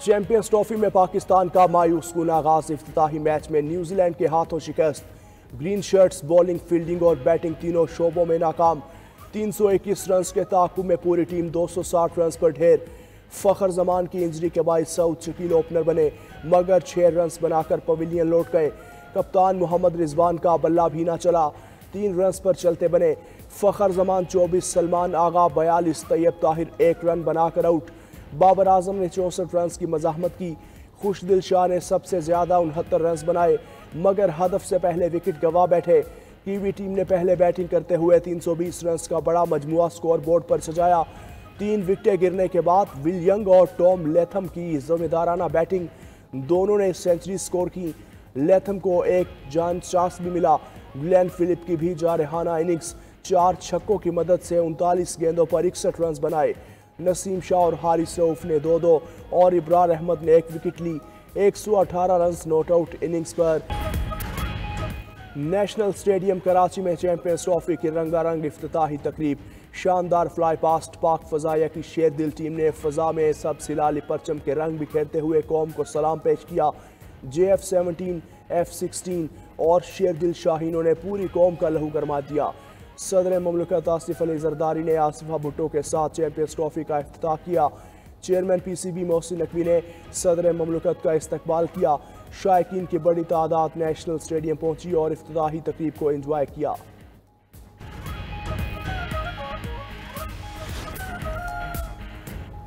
Champions trophy में पाकिस्तान का मायूस कुन आगाज। इफ्तिताही मैच में न्यूजीलैंड के हाथों शिकस्त। ग्रीन शर्ट्स बॉलिंग, फील्डिंग और बैटिंग तीनों शोबों में नाकाम। 321 रन के ताकुब में पूरी टीम 260 रन पर ढेर। फखर जमान की इंजरी के बाद सऊद शकील ओपनर बने, मगर 6 रन बनाकर पवेलियन लौट गए। कप्तान मोहम्मद रिजवान का बल्ला भी ना चला, 3 रन पर चलते बने। फखर जमान 24, सलमान आगा 42, तैयब ताहिर 1 रन बनाकर आउट। बाबर आजम ने 64 रन की मज़ाहमत की। खुशदिल शाह ने सबसे ज्यादा 69 रन बनाए, मगर हदफ से पहले विकेट गंवा बैठे। कीवी टीम ने पहले बैटिंग करते हुए 320 रन का बड़ा मजमुआ स्कोर बोर्ड पर सजाया। 3 विकेटें गिरने के बाद विल यंग और टॉम लेथम की जिम्मेदाराना बैटिंग, दोनों ने सेंचुरी स्कोर की। लेथम को एक जान चांस भी मिला। ग्लेन फिलिप की भी जारहाना इनिंग्स, 4 छक्कों की मदद से 39 गेंदों पर 61 रन बनाए। नसीम शाह और हारिस रऊफ ने 2-2 और इब्रार अहमद ने 1 विकेट ली। 118 रन नॉट आउट इनिंग्स पर। नेशनल स्टेडियम कराची में चैंपियंस ट्रॉफी की रंगारंग इफ्तिताही तकरीब। शानदार फ्लाई पास्ट पाक फजाया की शेरदिल टीम ने फजा में सब सिलाली परचम के रंग बिखेरते हुए कौम को सलाम पेश किया। JF-17, F-16 और शेरदिल शाहीनों ने पूरी कौम का लहू गरमा दिया। सदर ममलकत आसिफ अली जरदारी ने आसिफा भुट्टो के साथ चैंपियंस ट्रॉफी का इफ्तिताह किया। चेयरमैन PCB मोहसिन नकवी ने सदर ममलकत का इस्तकबाल किया। शायकीन की बड़ी तादाद नेशनल स्टेडियम पहुंची और इफ्तिताही तकरीब को एंजॉय किया।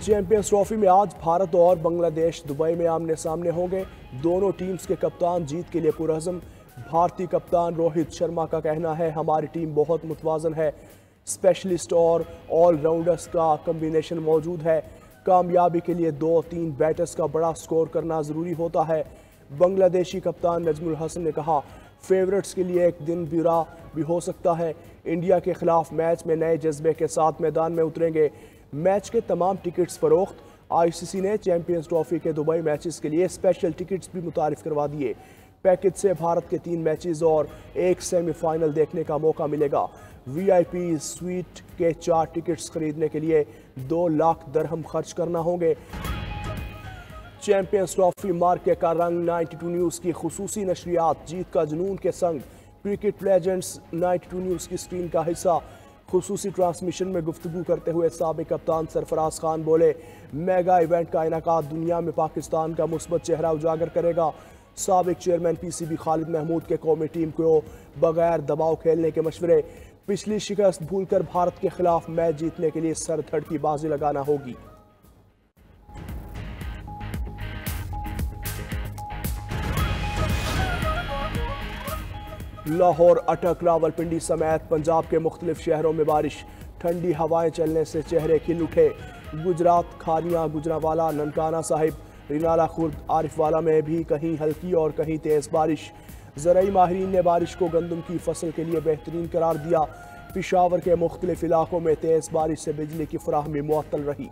चैंपियंस ट्रॉफी में आज भारत और बांग्लादेश दुबई में आमने सामने होंगे। दोनों टीम्स के कप्तान जीत के लिए पुरअज़्म। भारतीय कप्तान रोहित शर्मा का कहना है, हमारी टीम बहुत मुतवाज़न है, स्पेशलिस्ट और ऑलराउंडर्स का कम्बिनेशन मौजूद है। कामयाबी के लिए 2-3 बैटर्स का बड़ा स्कोर करना ज़रूरी होता है। बांग्लादेशी कप्तान नजमुल हसन ने कहा, फेवरेट्स के लिए एक दिन बुरा भी हो सकता है। इंडिया के खिलाफ मैच में नए जज्बे के साथ मैदान में उतरेंगे। मैच के तमाम टिकट्स फरोख्त। ICC ने चैंपियंस ट्रॉफी के दुबई मैचेस के लिए स्पेशल टिकट्स भी मुतारिफ करवा दिए। पैकेज से भारत के 3 मैचेस और 1 सेमीफाइनल देखने का मौका मिलेगा। VIP स्वीट के 4 टिकट्स खरीदने के लिए 2 लाख दरहम खर्च करना होंगे। चैंपियंस ट्रॉफी मार्के का रंग 92 न्यूज़ की खुसूसी नशरियात, जीत का जुनून के संग। क्रिकेट लेजेंड्स 92 न्यूज़ की स्क्रीन का हिस्सा। खुसूसी ट्रांसमिशन में गुफ्तगू करते हुए साबिक कप्तान सरफराज खान बोले, मेगा इवेंट का इनेकाद दुनिया में पाकिस्तान का मुस्बत चेहरा उजागर करेगा। साबिक चेयरमैन PCB खालिद महमूद के कौमी टीम को बगैर दबाव खेलने के मशवरे। पिछली शिकस्त भूलकर भारत के खिलाफ मैच जीतने के लिए सरथड़ की बाजी लगाना होगी। लाहौर, अटक, रावलपिंडी समेत पंजाब के मुख्तलिफ शहरों में बारिश। ठंडी हवाएं चलने से चेहरे खिल उठे। गुजरात, खानिया, गुजरावाला, ननकाना साहिब, रिनाला खुर्द, आरिफवाला में भी कहीं हल्की और कहीं तेज बारिश। ज़राई माहिरीन ने बारिश को गंदम की फसल के लिए बेहतरीन करार दिया। पेशावर के मुख्तलिफ इलाकों में तेज बारिश से बिजली की फराहमी मुअत्तल रही।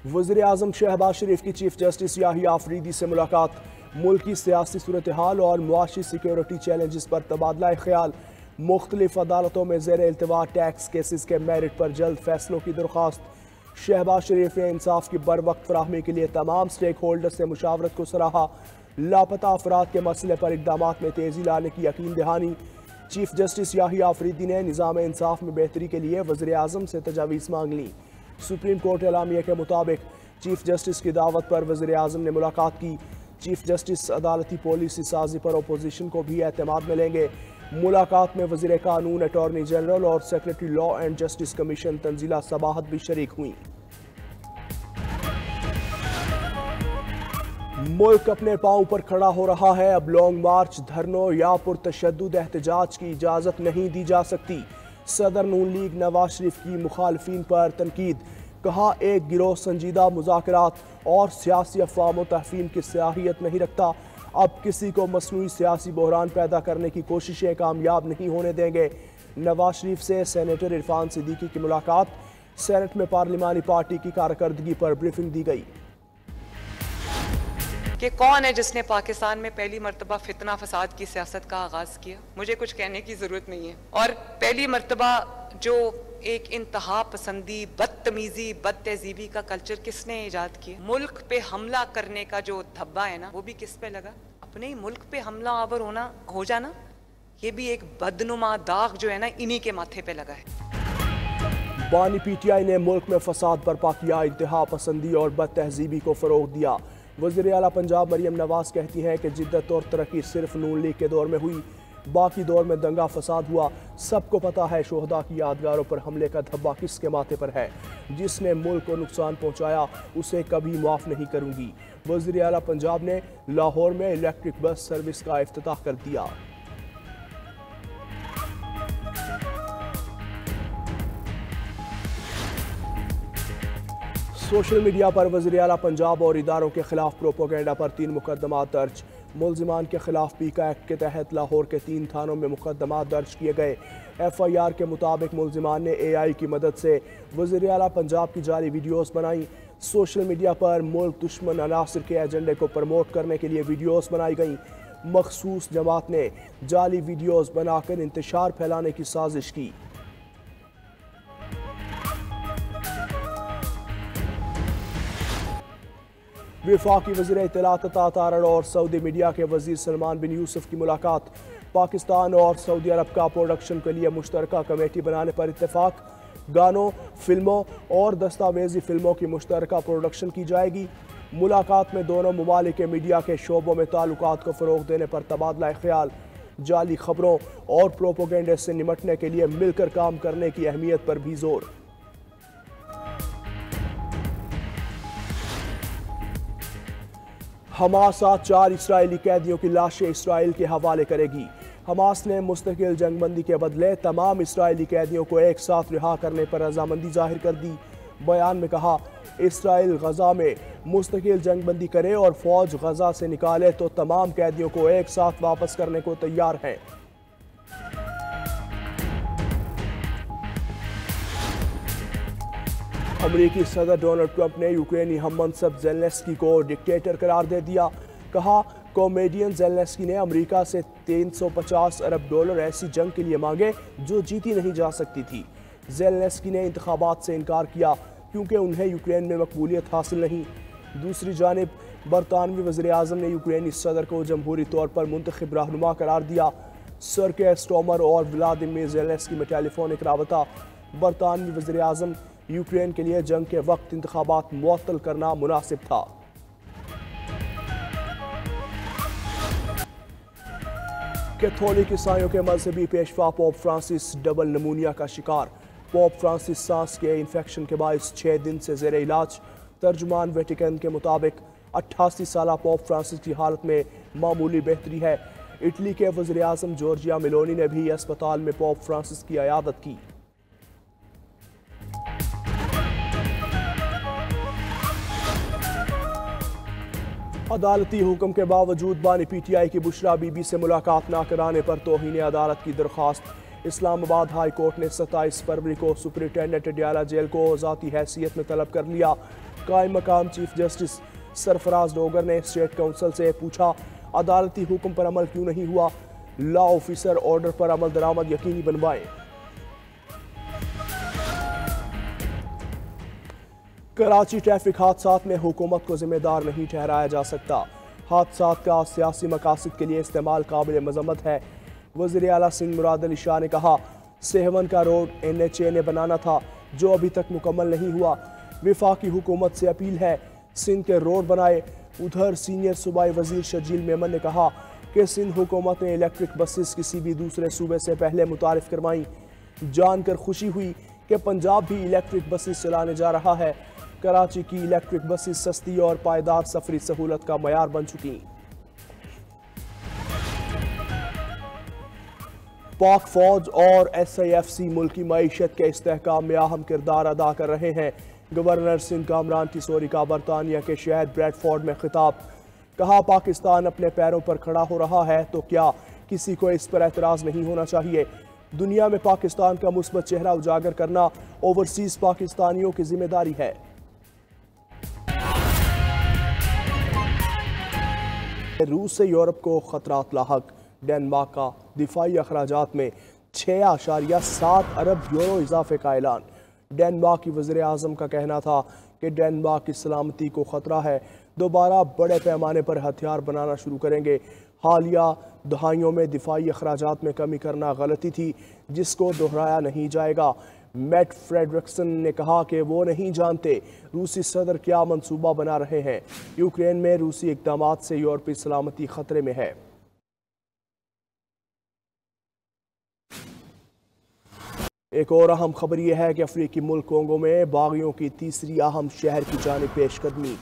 वज़ीर आज़म शहबाज शरीफ की चीफ जस्टिस याहिया आफरीदी से मुलाकात। मुल्क की सियासी सूरत हाल और मुआशी सिक्योरिटी चैलेंजेस पर तबादला ख्याल। मुख्तलिफ अदालतों में ज़ेर इल्तिवा टैक्स केसेस के मेरिट पर जल्द फैसलों की दरख्वास्त। शहबाज शरीफ ने इंसाफ की बर वक्त फराहमी के लिए तमाम स्टेक होल्डर से मुशावरत को सराहा। लापता अफराद के मसले पर इक़दामात में तेज़ी लाने की यकीन दहानी। चीफ जस्टिस याहिया आफरीदी ने निज़ाम इंसाफ में बेहतरी के लिए वज़ीर आज़म से तजावीज़ मांग ली। सुप्रीम कोर्ट एलामिया के मुताबिक चीफ जस्टिस की दावत पर वज़ीर आज़म ने मुलाकात की। चीफ जस्टिस अदालती पॉलिसी साजी पर अपोजिशन को भी एतमाद में लेंगे। मुलाकात में वज़ीर कानून, अटॉर्नी जनरल और secretary law and justice commission Tanzila Sabahat भी शरीक हुई। मुल्क अपने पांव पर खड़ा हो रहा है। अब लॉन्ग मार्च, धरनों या पुरतशद्दुद एहतजाज की इजाज़त नहीं दी जा सकती। सदर नून लीग नवाज शरीफ की मुखालफीन पर तनकीद। कहा, एक गिरोह संजीदा मुज़ाकरात और सियासी अफ़वाह व तहफ़ीम की सलाहियत नहीं रखता। अब किसी को मसनूई सियासी बहरान पैदा करने की कोशिशें कामयाब नहीं होने देंगे। नवाज शरीफ से सेनेटर इरफान सिद्दीकी की मुलाकात। सेनेट में पार्लिमानी पार्टी की कारकर्दगी पर ब्रीफिंग दी गई। कि कौन है जिसने पाकिस्तान में पहली मर्तबा फितना फसाद की सियासत का आगाज किया। मुझे कुछ कहने की जरूरत नहीं है। और पहली मर्तबा जो एक इंतहा पसंदी, बदतमीजी, बदतहजीबी का कल्चर किसने इजाद किया? मुल्क पे हमला करने का जो धब्बा है ना, वो भी किस पे लगा? अपने ही मुल्क पे हमला आवर हो जाना, ये भी एक बदनुमा दाग जो है ना, इन्हीं के माथे पे लगा है। बानी पीटीआई ने मुल्क में फसाद बर्पा किया, इंतहा पसंदी और बदतहजीबी को फरोग दिया। वज़ीर आला पंजाब मरियम नवाज कहती हैं कि जिद्दत और तरक्की सिर्फ नून लीग के दौर में हुई, बाकी दौर में दंगा फसाद हुआ। सबको पता है शोहदा की यादगारों पर हमले का धब्बा किसके माथे पर है। जिसने मुल्क को नुकसान पहुंचाया उसे कभी माफ़ नहीं करूंगी। वज़ीर आला पंजाब ने लाहौर में इलेक्ट्रिक बस सर्विस का इफ्तिताह कर दिया। सोशल मीडिया पर वज़ीर आला पंजाब और इदारों के खिलाफ प्रोपोगेंडा पर 3 मुकदमात दर्ज। मुलजिमान के खिलाफ पीका एक्ट के तहत लाहौर के 3 थानों में मुकदमात दर्ज किए गए। FIR के मुताबिक मुलजिमान ने AI की मदद से वज़ीर आला पंजाब की जाली वीडियोस बनाई। सोशल मीडिया पर मुल्क दुश्मन अनासर के एजेंडे को प्रमोट करने के लिए वीडियोस बनाई गई। मखसूस जमात ने जाली वीडियोस बनाकर इंतशार फैलाने की साजिश की। वफाकी वज़ीर इत्तलात तारड़ और सऊदी मीडिया के वज़ीर सलमान बिन यूसुफ की मुलाकात। पाकिस्तान और सऊदी अरब का प्रोडक्शन के लिए मुश्तरका कमेटी बनाने पर इत्तेफाक। गानों, फिल्मों और दस्तावेजी फिल्मों की मुश्तरका प्रोडक्शन की जाएगी। मुलाकात में दोनों ममालिक के मीडिया के शोबों में ताल्लुकात को फ़रोग देने पर तबादला ख्याल। जाली खबरों और प्रोपोगेंडे से निमटने के लिए मिलकर काम करने की अहमियत पर भी जोर। हमास 4 इस्राएली कैदियों की लाशें इसराइल के हवाले करेगी। हमास ने मुस्तकिल जंगबंदी के बदले तमाम इस्राएली कैदियों को एक साथ रिहा करने पर रजामंदी जाहिर कर दी। बयान में कहा, इसराइल गजा में मुस्तकिल जंगबंदी करे और फौज गजा से निकाले तो तमाम कैदियों को एक साथ वापस करने को तैयार है। अमेरिकी सदर डोनाल्ड ट्रंप ने यूक्रेनी हम मनसब ज़ेलेंस्की को डिक्टेटर करार दे दिया। कहा, कॉमेडियन ज़ेलेंस्की ने अमेरिका से 350 अरब डॉलर ऐसी जंग के लिए मांगे जो जीती नहीं जा सकती थी। ज़ेलेंस्की ने इंतखाबात से इनकार किया क्योंकि उन्हें यूक्रेन में मकबूलियत हासिल नहीं। दूसरी जानिब बरतानवी वज़ीर आज़म ने यूक्रेनी सदर को जमहूरी तौर पर मुंतखब रहनुमा करार दिया। सर के स्टोमर और व्लादिमीर ज़ेलेंस्की में टेलीफोनिक राबता। बरतानवी वज़ीर आज़म, यूक्रेन के लिए जंग के वक्त इंतखाबात मुअत्तल करना मुनासिब था। कैथोलिक ईसाइयों के मजहबी पेशवा पोप फ्रांसिस डबल नमूनिया का शिकार। पोप फ्रांसिस सांस के इन्फेक्शन के बायस 6 दिन से जेर इलाज। तर्जुमान वेटिकन के मुताबिक 88 साला पोप फ्रांसिस की हालत में मामूली बेहतरी है। इटली के वज़ीर आज़म जॉर्जिया मेलोनी ने भी अस्पताल में पोप फ्रांसिस की इयादत की। अदालती हुक्म के बावजूद बानी पीटीआई की बुशरा बीबी से मुलाकात न कराने पर तौहीन अदालत की दरख्वास्त। इस्लामाबाद हाई कोर्ट ने 27 फरवरी को सुपरिटेंडेंट अडयाला जेल को ज़ाती हैसियत में तलब कर लिया। कायम मकाम चीफ जस्टिस सरफराज डोगर ने स्टेट काउंसिल से पूछा, अदालती हुक्म पर अमल क्यों नहीं हुआ? लॉ ऑफिसर ऑर्डर पर अमल दरामद यकीनी बनवाएं। कराची ट्रैफिक हादसात में हुकूमत को जिम्मेदार नहीं ठहराया जा सकता। हादसात का सियासी मकासद के लिए इस्तेमाल काबिल मजम्मत है। वज़ीर आला सिंध मुराद अली शाह ने कहा, सेहवन का रोड NHA ने बनाना था जो अभी तक मुकम्मल नहीं हुआ। वफाकी हुकूमत से अपील है सिंध के रोड बनाए। उधर सीनियर सूबाई वजीर शर्जील मेमन ने कहा कि सिंध हुकूमत ने इलेक्ट्रिक बसेस किसी भी दूसरे सूबे से पहले मुतारिफ करवाई। जानकर खुशी हुई कि पंजाब भी इलेक्ट्रिक बसेस चलाने जा रहा है। कराची की इलेक्ट्रिक बसेस सस्ती और पायदार सफरी सहूलत का मयार बन चुकी। पाक फौज और SIFC मुल्क की मईशत के इस्तेहकाम में अहम किरदार अदा कर रहे हैं। गवर्नर सिंध कामरान टिसोरी का बरतानिया के शहर ब्रैडफोर्ड में खिताब। कहा, पाकिस्तान अपने पैरों पर खड़ा हो रहा है तो क्या किसी को इस पर एतराज़ नहीं होना चाहिए। दुनिया में पाकिस्तान का मुस्बत चेहरा उजागर करना ओवरसीज पाकिस्तानियों की जिम्मेदारी है। रूस से यूरोप को खतरात लाहक। डेनमार्क का दिफाई अखराजात में 6.7 अरब यूरो इजाफे का ऐलान। डेनमार्क की वज़ीर आज़म का कहना था कि डेनमार्क की सलामती को ख़तरा है, दोबारा बड़े पैमाने पर हथियार बनाना शुरू करेंगे। हालिया दहाइयों में दिफाई अखराजात में कमी करना गलती थी जिसको दोहराया नहीं जाएगा। मैट फ्रेडरिक्सन ने कहा कि वो नहीं जानते रूसी सदर क्या मंसूबा बना रहे हैं। यूक्रेन में रूसी इक़दामात से यूरोपीय सलामती खतरे में है। एक और अहम खबर यह है कि अफ्रीकी मुल्क कोंगो में बागियों की तीसरी अहम शहर की जानिब पेशकदमी।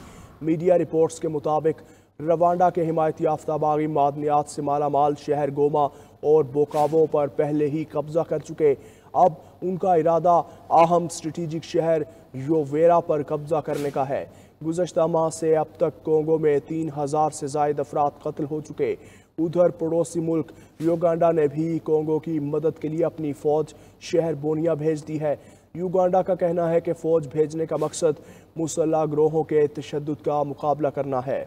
मीडिया रिपोर्ट्स के मुताबिक रवांडा के हिमायत याफ्ता बागी मादनियात से मालामाल शहर गोमा और बोकावो पर पहले ही कब्जा कर चुके। अब उनका इरादा अहम स्ट्रेटेजिक शहर योवेरा पर कब्जा करने का है। गुज़श्ता माह से अब तक कोंगो में 3000 से ज़ायद अफराद कत्ल हो चुके। उधर पड़ोसी मुल्क युगांडा ने भी कोंगो की मदद के लिए अपनी फ़ौज शहर बोनिया भेज दी है। युगांडा का कहना है कि फ़ौज भेजने का मकसद मुसल्लह गिरोहों के तशद्दुद का मुकाबला करना है।